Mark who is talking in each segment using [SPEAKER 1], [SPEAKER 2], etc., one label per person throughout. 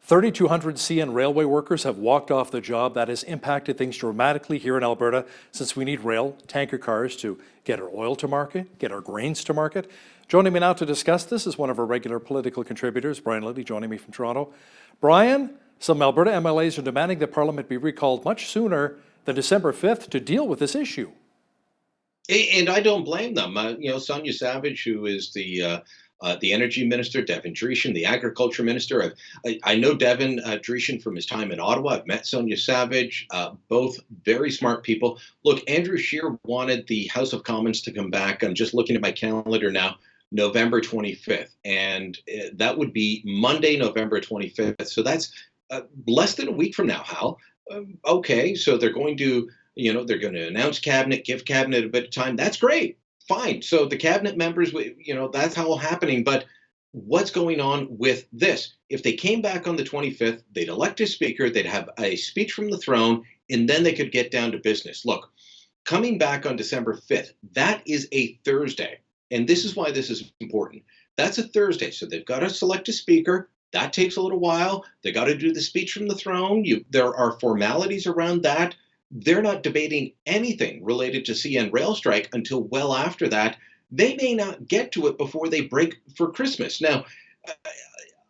[SPEAKER 1] 3,200 CN railway workers have walked off the job. That has impacted things dramatically here in Alberta since we need rail tanker cars to get our oil to market, get our grains to market. Joining me now to discuss this is one of our regular political contributors, Brian Lilley, joining me from Toronto. Brian, some Alberta MLAs are demanding that Parliament be recalled much sooner than December 5th to deal with this issue.
[SPEAKER 2] And I don't blame them. Sonia Savage, who is the energy minister, Devin Dreeshen, the agriculture minister. I know Devin Dreeshen from his time in Ottawa. I've met Sonia Savage, both very smart people. Look, Andrew Scheer wanted the House of Commons to come back. I'm just looking at my calendar now, November 25th. And that would be Monday, November 25th. So that's less than a week from now, Hal. Okay, so they're going to announce cabinet, give cabinet a bit of time. That's great. Fine. So the cabinet members, that's how it's happening. But what's going on with this? If they came back on the 25th, they'd elect a speaker, they'd have a speech from the throne, and then they could get down to business. Look, coming back on December 5th, that is a Thursday. And this is why this is important. That's a Thursday. So they've got to select a speaker. That takes a little while. They got to do the speech from the throne. There are formalities around that. They're not debating anything related to CN rail strike until well after that. They may not get to it before they break for Christmas. Now,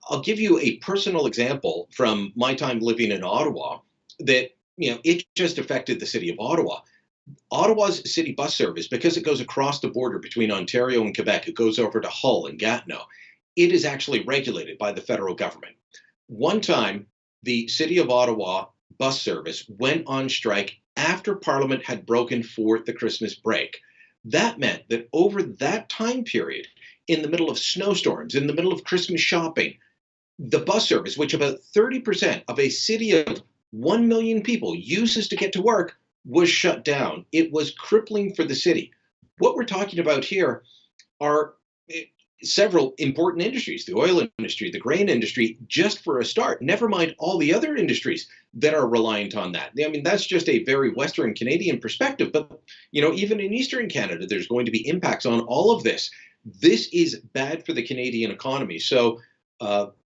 [SPEAKER 2] I'll give you a personal example from my time living in Ottawa that, it just affected the city of Ottawa. Ottawa's city bus service, because it goes across the border between Ontario and Quebec, it goes over to Hull and Gatineau. It is actually regulated by the federal government. One time, the city of Ottawa bus service went on strike after Parliament had broken for the Christmas break. That meant that over that time period, in the middle of snowstorms, in the middle of Christmas shopping, the bus service, which about 30% of a city of 1 million people uses to get to work, was shut down. It was crippling for the city. What we're talking about here are several important industries, the oil industry, the grain industry, just for a start, never mind all the other industries that are reliant on that. I mean, that's just a very Western Canadian perspective, but, even in Eastern Canada, there's going to be impacts on all of this. This is bad for the Canadian economy. So,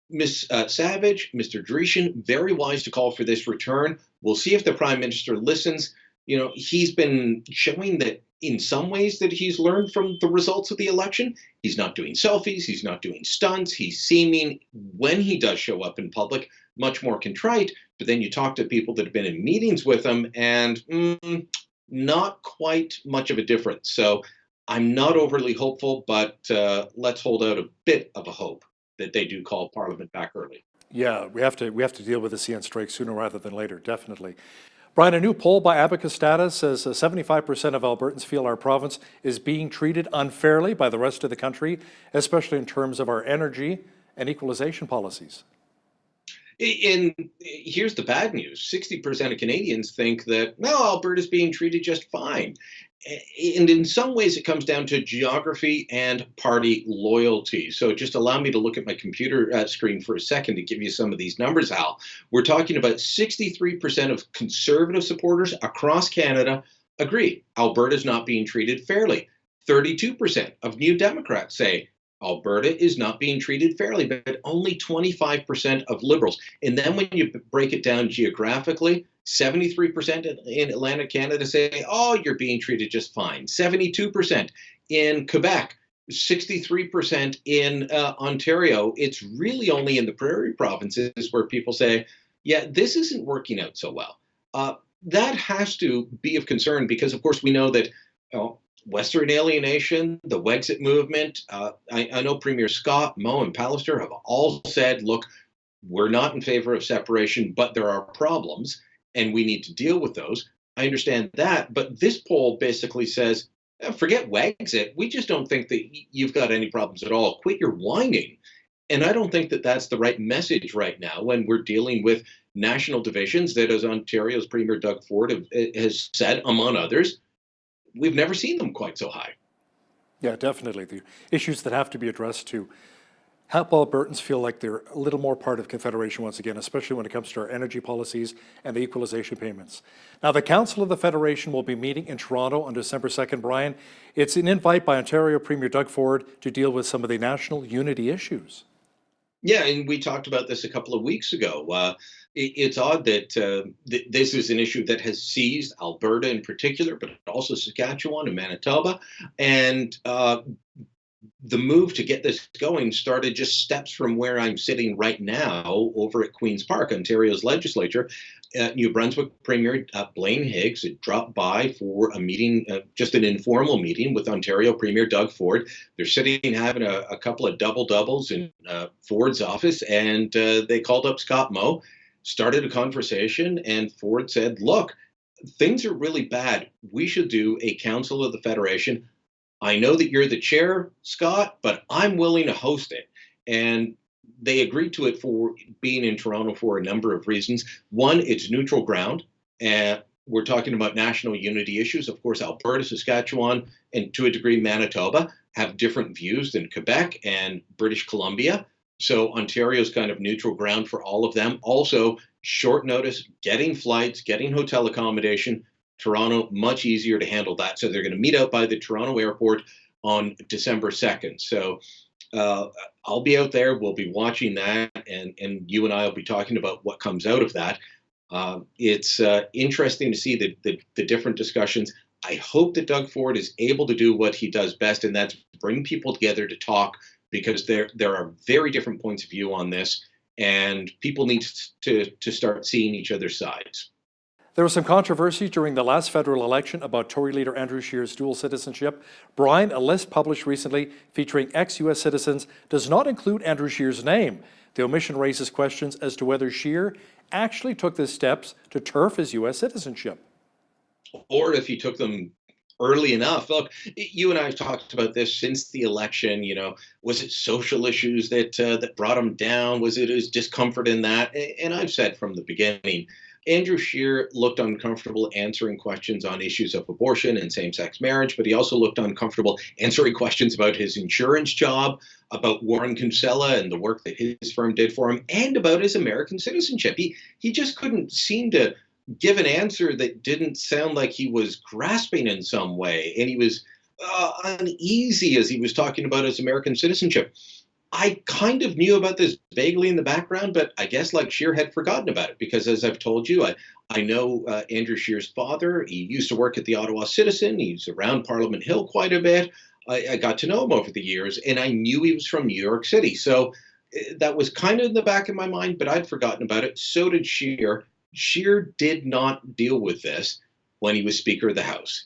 [SPEAKER 2] Ms. Savage, Mr. Dreeshen, very wise to call for this return. We'll see if the Prime Minister listens. He's been showing that in some ways that he's learned from the results of the election. He's not doing selfies. He's not doing stunts. He's seeming, when he does show up in public, much more contrite. But then you talk to people that have been in meetings with him and not quite much of a difference. So I'm not overly hopeful, but let's hold out a bit of a hope that they do call Parliament back early.
[SPEAKER 1] Yeah, we have to deal with the CN strike sooner rather than later, definitely. Brian, a new poll by Abacus Data says 75% of Albertans feel our province is being treated unfairly by the rest of the country, especially in terms of our energy and equalization policies.
[SPEAKER 2] And here's the bad news. 60% of Canadians think that, Alberta's being treated just fine. And in some ways, it comes down to geography and party loyalty. So just allow me to look at my computer screen for a second to give you some of these numbers, Hal. We're talking about 63% of Conservative supporters across Canada agree Alberta's not being treated fairly. 32% of New Democrats say Alberta is not being treated fairly, but only 25% of Liberals. And then when you break it down geographically, 73% in Atlantic Canada say, you're being treated just fine. 72% in Quebec, 63% in Ontario. It's really only in the prairie provinces where people say, this isn't working out so well. That has to be of concern because, of course, we know that Western alienation, the Wexit movement, I know Premier Scott, Moe, and Pallister have all said, look, we're not in favor of separation, but there are problems, and we need to deal with those. I understand that, but this poll basically says, forget Wexit. We just don't think that you've got any problems at all. Quit your whining. And I don't think that that's the right message right now when we're dealing with national divisions that, as Ontario's Premier Doug Ford has said, among others, we've never seen them quite so high.
[SPEAKER 1] Yeah, definitely. The issues that have to be addressed to help Albertans feel like they're a little more part of Confederation once again, especially when it comes to our energy policies and the equalization payments. Now, the Council of the Federation will be meeting in Toronto on December 2nd, Brian. It's an invite by Ontario Premier Doug Ford to deal with some of the national unity issues.
[SPEAKER 2] Yeah, and we talked about this a couple of weeks ago. It's odd that this is an issue that has seized Alberta in particular, but also Saskatchewan and Manitoba. And the move to get this going started just steps from where I'm sitting right now over at Queen's Park, Ontario's legislature. New Brunswick Premier Blaine Higgs had dropped by for a meeting, just an informal meeting with Ontario Premier Doug Ford. They're sitting having a couple of double doubles in Ford's office, and they called up Scott Moe, started a conversation, and Ford said, "Look, things are really bad. We should do a Council of the Federation. I know that you're the chair, Scott, but I'm willing to host it." And they agreed to it for being in Toronto for a number of reasons. One, it's neutral ground. And we're talking about national unity issues. Of course, Alberta, Saskatchewan, and to a degree, Manitoba have different views than Quebec and British Columbia. So Ontario's kind of neutral ground for all of them. Also, short notice, getting flights, getting hotel accommodation. Toronto, much easier to handle that. So they're going to meet out by the Toronto airport on December 2nd. So I'll be out there. We'll be watching that, and you and I will be talking about what comes out of that. It's interesting to see the different discussions. I hope that Doug Ford is able to do what he does best, and that's bring people together to talk, because there are very different points of view on this, and people need to start seeing each other's sides.
[SPEAKER 1] There was some controversy during the last federal election about Tory leader Andrew Scheer's dual citizenship. Brian, a list published recently featuring ex-U.S. citizens does not include Andrew Scheer's name. The omission raises questions as to whether Scheer actually took the steps to turf his U.S. citizenship.
[SPEAKER 2] Or if he took them early enough. Look, you and I have talked about this since the election. Was it social issues that brought him down? Was it his discomfort in that? And I've said from the beginning, Andrew Scheer looked uncomfortable answering questions on issues of abortion and same-sex marriage, but he also looked uncomfortable answering questions about his insurance job, about Warren Kinsella and the work that his firm did for him, and about his American citizenship. He just couldn't seem to give an answer that didn't sound like he was grasping in some way, and he was uneasy as he was talking about his American citizenship. I kind of knew about this vaguely in the background, but I guess like Scheer had forgotten about it, because as I've told you, I know Andrew Scheer's father. He used to work at the Ottawa Citizen. He's around Parliament Hill quite a bit. I got to know him over the years, and I knew he was from New York City. So that was kind of in the back of my mind, but I'd forgotten about it. So did Scheer. Scheer did not deal with this when he was Speaker of the House.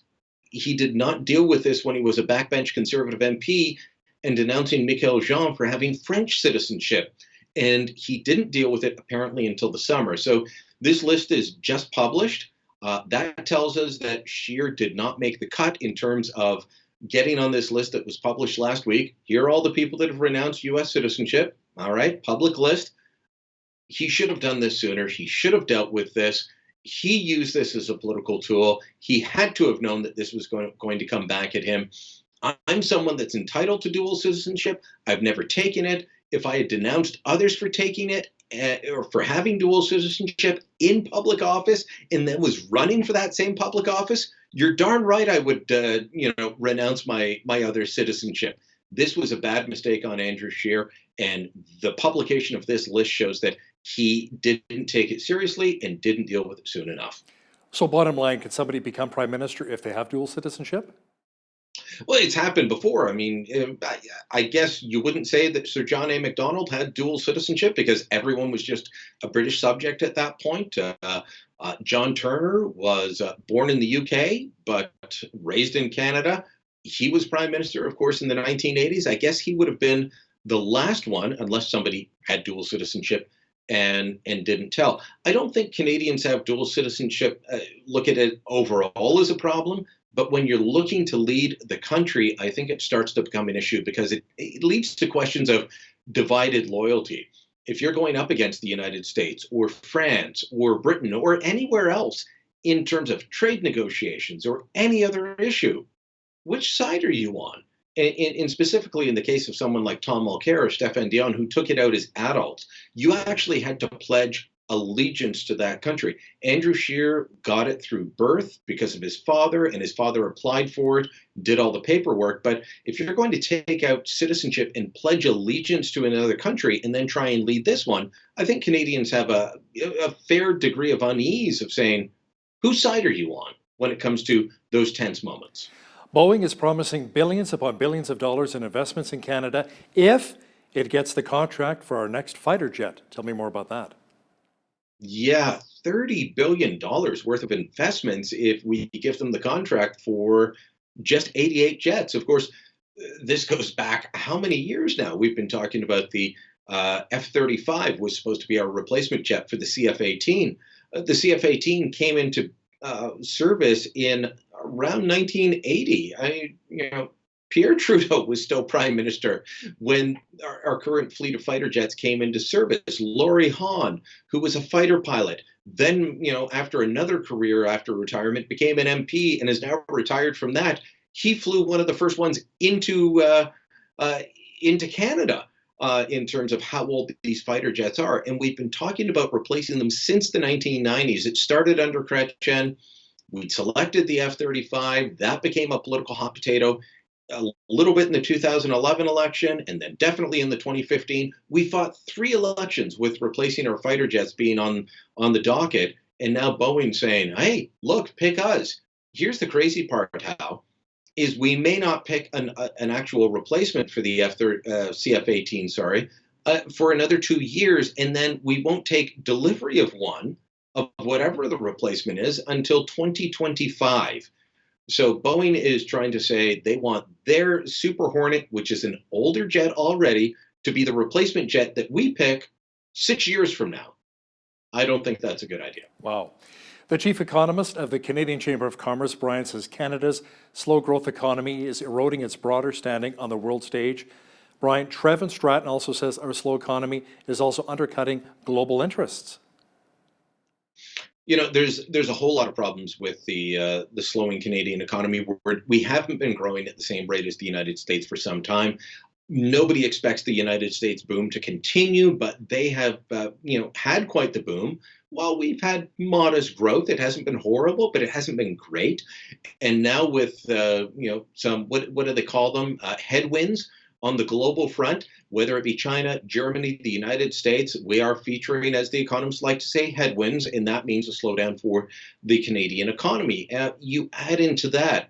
[SPEAKER 2] He did not deal with this when he was a backbench Conservative MP and denouncing Michael Jean for having French citizenship. And he didn't deal with it apparently until the summer. So this list is just published. That tells us that Scheer did not make the cut in terms of getting on this list that was published last week. Here are all the people that have renounced U.S. citizenship. All right, public list. He should have done this sooner. He should have dealt with this. He used this as a political tool. He had to have known that this was going to come back at him. I'm someone that's entitled to dual citizenship. I've never taken it. If I had denounced others for taking it or for having dual citizenship in public office and then was running for that same public office, you're darn right I would, renounce my other citizenship. This was a bad mistake on Andrew Scheer, and the publication of this list shows that he didn't take it seriously and didn't deal with it soon enough.
[SPEAKER 1] So bottom line, can somebody become prime minister if they have dual citizenship?
[SPEAKER 2] Well, it's happened before. I mean, I guess you wouldn't say that Sir John A. Macdonald had dual citizenship because everyone was just a British subject at that point. John Turner was born in the UK but raised in Canada. He was prime minister, of course, in the 1980s. I guess he would have been the last one, unless somebody had dual citizenship and didn't tell. I don't think Canadians have dual citizenship. Look at it overall as a problem. But when you're looking to lead the country, I think it starts to become an issue because it leads to questions of divided loyalty. If you're going up against the United States or France or Britain or anywhere else in terms of trade negotiations or any other issue, which side are you on? And specifically in the case of someone like Tom Mulcair or Stéphane Dion, who took it out as adults, you actually had to pledge allegiance to that country. Andrew Scheer got it through birth because of his father, and his father applied for it, did all the paperwork. But if you're going to take out citizenship and pledge allegiance to another country and then try and lead this one, I think Canadians have a fair degree of unease of saying, whose side are you on when it comes to those tense moments?
[SPEAKER 1] Boeing is promising billions upon billions of dollars in investments in Canada if it gets the contract for our next fighter jet. Tell me more about that.
[SPEAKER 2] Yeah, $30 billion worth of investments if we give them the contract for just 88 jets. Of course, this goes back how many years now? We've been talking about the F-35 was supposed to be our replacement jet for the CF-18. The CF-18 came into service in around 1980. Pierre Trudeau was still prime minister when our current fleet of fighter jets came into service. Laurie Hahn, who was a fighter pilot, then, after another career after retirement, became an MP and is now retired from that. He flew one of the first ones into Canada. In terms of how old these fighter jets are. And we've been talking about replacing them since the 1990s. It started under Chrétien. We selected the F-35. That became a political hot potato a little bit in the 2011 election, and then definitely in the 2015. We fought 3 elections with replacing our fighter jets being on the docket. And now Boeing saying, hey, look, pick us. Here's the crazy part, Hal, is we may not pick an actual replacement for the CF-18, for another 2 years, and then we won't take delivery of one, of whatever the replacement is, until 2025. So Boeing is trying to say they want their Super Hornet, which is an older jet already, to be the replacement jet that we pick 6 years from now. I don't think that's a good idea.
[SPEAKER 1] Wow. The chief economist of the Canadian Chamber of Commerce, Brian, says Canada's slow growth economy is eroding its broader standing on the world stage. Brian, Trevin Stratton also says our slow economy is also undercutting global interests.
[SPEAKER 2] There's a whole lot of problems with the slowing Canadian economy. We haven't been growing at the same rate as the United States for some time. Nobody expects the United States boom to continue, but they have, had quite the boom. While we've had modest growth, it hasn't been horrible, but it hasn't been great. And now with, some, what do they call them? Headwinds on the global front, whether it be China, Germany, the United States, we are featuring, as the economists like to say, headwinds, and that means a slowdown for the Canadian economy. You add into that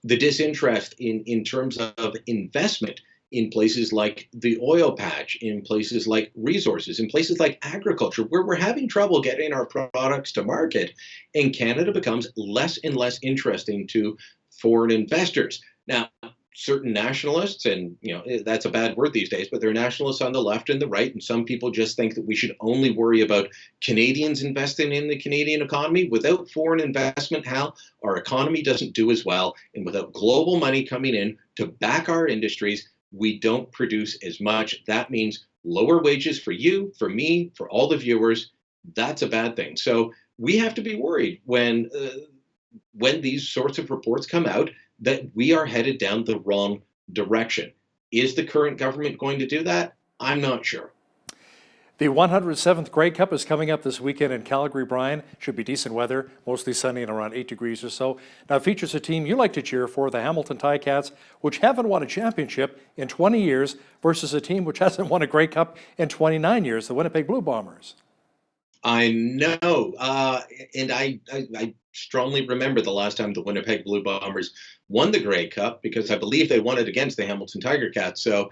[SPEAKER 2] the disinterest in terms of investment in places like the oil patch, in places like resources, in places like agriculture, where we're having trouble getting our products to market, and Canada becomes less and less interesting to foreign investors. Now, certain nationalists, and that's a bad word these days, but there are nationalists on the left and the right, and some people just think that we should only worry about Canadians investing in the Canadian economy. Without foreign investment, Hal, our economy doesn't do as well, and without global money coming in to back our industries, we don't produce as much. That means lower wages for you, for me, for all the viewers. That's a bad thing. So we have to be worried when these sorts of reports come out that we are headed down the wrong direction. Is the current government going to do that? I'm not sure.
[SPEAKER 1] The 107th Grey Cup is coming up this weekend in Calgary, Brian. Should be decent weather, mostly sunny and around 8 degrees or so. Now, it features a team you like to cheer for, the Hamilton Ticats, which haven't won a championship in 20 years, versus a team which hasn't won a Grey Cup in 29 years, the Winnipeg Blue Bombers.
[SPEAKER 2] I know, and I strongly remember the last time the Winnipeg Blue Bombers won the Grey Cup, because I believe they won it against the Hamilton Tiger Cats. So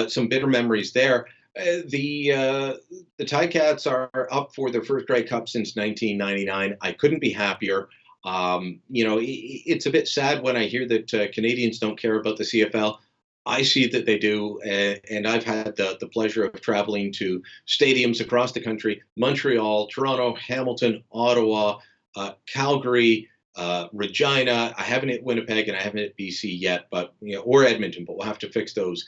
[SPEAKER 2] some bitter memories there. The Ticats are up for their first Grey Cup since 1999. I couldn't be happier. It's a bit sad when I hear that Canadians don't care about the CFL. I see that they do, and I've had the pleasure of traveling to stadiums across the country: Montreal, Toronto, Hamilton, Ottawa, Calgary, Regina. I haven't hit Winnipeg, and I haven't hit BC yet, but or Edmonton, but we'll have to fix those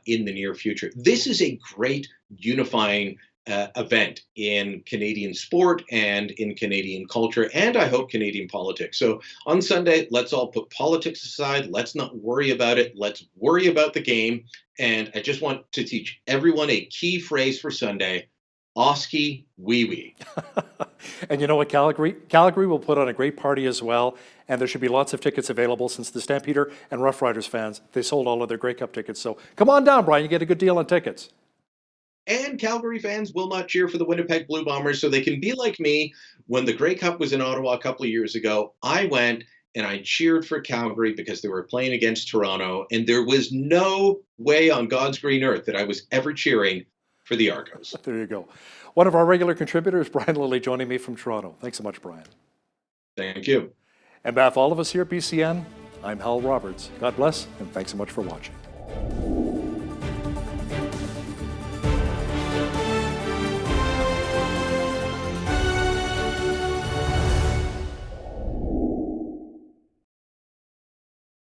[SPEAKER 2] in the near future. This is a great unifying event in Canadian sport and in Canadian culture, and I hope Canadian politics. So on Sunday, let's all put politics aside. Let's not worry about it. Let's worry about the game. And I just want to teach everyone a key phrase for Sunday: Oski wee wee.
[SPEAKER 1] And you know what, Calgary will put on a great party as well, and there should be lots of tickets available since the Stampeder and Rough Riders fans, they sold all of their Grey Cup tickets. So come on down, Brian, you get a good deal on tickets.
[SPEAKER 2] And Calgary fans will not cheer for the Winnipeg Blue Bombers, so they can be like me. When the Grey Cup was in Ottawa a couple of years ago, I went and I cheered for Calgary because they were playing against Toronto, and there was no way on God's green earth that I was ever cheering for the Argos.
[SPEAKER 1] There you go. One of our regular contributors, Brian Lilley, joining me from Toronto. Thanks so much, Brian.
[SPEAKER 2] Thank you.
[SPEAKER 1] And behalf of all of us here at BCN, I'm Hal Roberts. God bless, and thanks so much for watching.